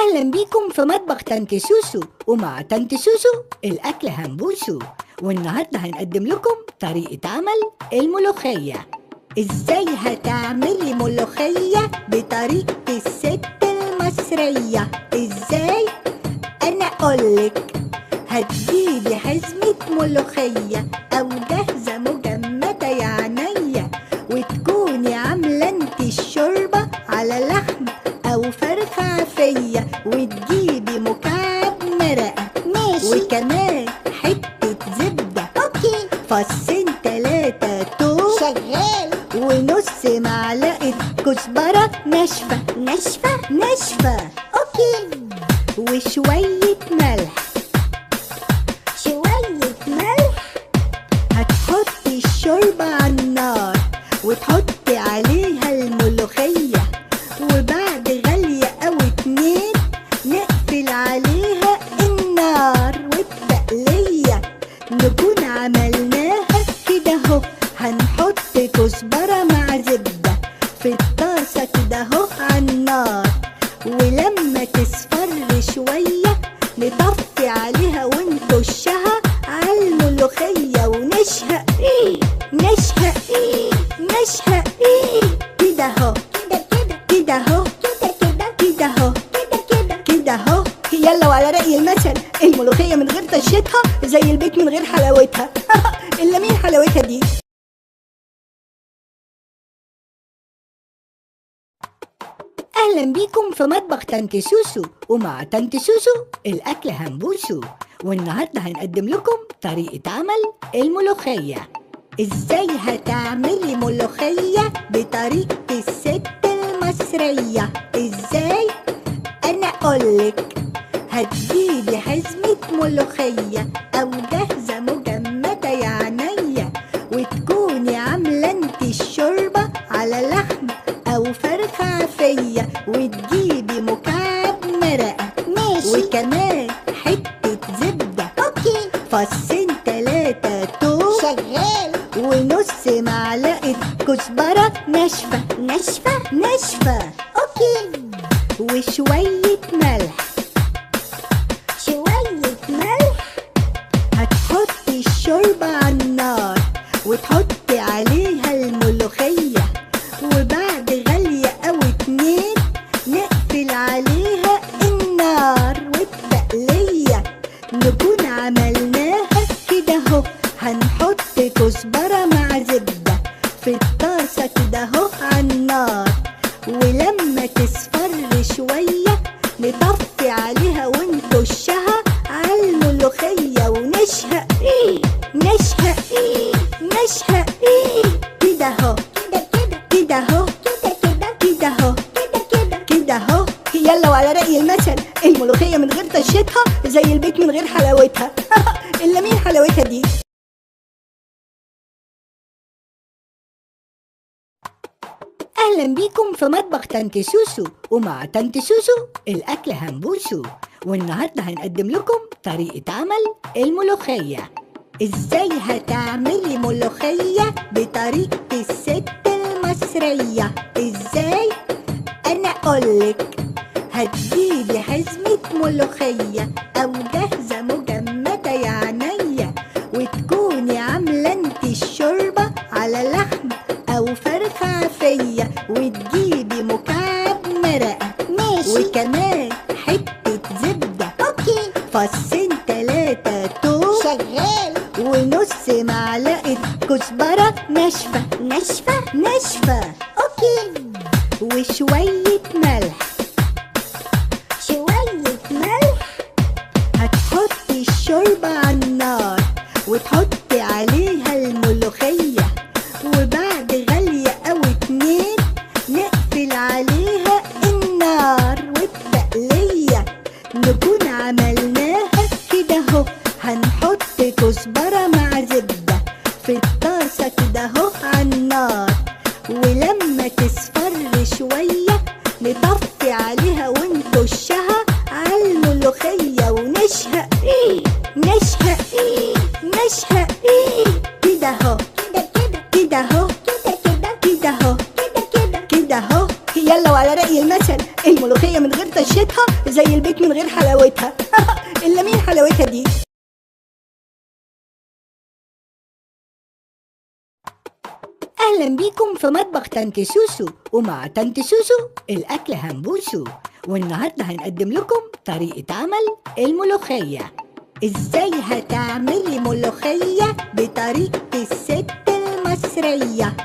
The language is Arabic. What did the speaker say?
أهلا بيكم في مطبخ طنط سوسو، ومع طنط سوسو الأكل هنبوسو. والنهاردة هنقدم لكم طريقة عمل الملوخية. إزاي هتعملي ملوخية بطريقة الست المصرية؟ إزاي؟ أنا أقولك. هتجيبي حزمة ملوخية أو جاهزة مجمدة يا عينيا، وتكوني عاملة انت الشوربة على لحم أو فرخة عافية، وتجيبي مكعب مرقة ماشي، وكمان حتة زبدة، اوكي، فصين 3 توم شغال، ونص معلقة كزبرة ناشفة ناشفة، اوكي، وشوية ملح. شوية ملح، هتحطي الشوربة على النار وتحطي عليها الملوخية، وبعد غلية أو 2 نقفل عليها النار، والتقلية نكون عملناها كده اهو. هنحط كزبرة مع زبدة في الطاسة كده اهو على النار، ولما تصفر شوية نطفي عليها ونرشها على الملوخية ونشهق نشهق كده اهو، كده اهو، كده اهو، كده اهو. يلا وعلى رأي المثل، الملوخية من غير طشتها زي البيت من غير حلاوتها. إلا مين حلاوتها دي؟ أهلا بيكم في مطبخ طنط سوسو، ومع طنط سوسو الأكل هنبوسو. والنهاردة هنقدم لكم طريقة عمل الملوخية. إزاي هتعملي ملوخية بطريقة الست المصرية؟ إزاي؟ أنا أقولك. هتجيبي حزمة ملوخية أو جاهزة مجمدة يا عينيا، وتكوني عاملة انت الشوربة على لحم أو فرخة عافية، وتجيبي مكعب مرقة ماشي، وكمان حتة زبدة، اوكي، فصين 3 توم شغال، ونص معلقة كزبرة ناشفة ناشفة، اوكي، وشوية ملح. شوية ملح، هتحطي الشوربة على النار وتحطي عليها الملوخية، وبعد غلية أو 2 نقفل عليها النار، والتقلية نكون عملناها كده اهو. هنحط كزبرة مع زبدة في الطاسة كده اهو على النار، ولما تصفر شوية نطفي عليها ونرشها على الملوخية ونشهق كده اهو، كده اهو، كده اهو، كده اهو. يلا وعلى رأي المثل، الملوخية من غير طشتها زي البيت من غير حلاوتها. إلا مين حلاوتها دي؟ أهلا بيكم في مطبخ طنط سوسو، ومع طنط سوسو الأكل هنبوسو. والنهاردة هنقدم لكم طريقة عمل الملوخية. إزاي هتعملي ملوخية بطريقة الست المصرية؟ إزاي؟ أنا أقولك. هتجيبي حزمة ملوخية أو جاهزة مجمدة يا عينيا، وتكوني عاملة انت الشوربة على لحم أو فرخة عافية، وتجيبي مكعب مرقة ماشي، وكمان حتة زبدة، اوكي، فصين 3 توم شغال، ونص معلقة كزبرة ناشفة اوكي، وشوية ملح. شوية ملح، هتحطي الشوربة على النار وتحطي عليها الملوخية، وبعد غلية أو 2 نقفل عليها النار، والتقلية نكون عملناها كده اهو. هنحط كزبرة مع زبدة في الطاسة كده اهو على النار، من غير طشتها زي البيت من غير حلاوتها. إلا مين حلاوتها دي؟ أهلا بيكم في مطبخ طنط سوسو، ومع طنط سوسو الأكل هنبوسه. والنهاردة هنقدم لكم طريقة عمل الملوخية. إزاي هتعملي ملوخية بطريقة الست المصرية؟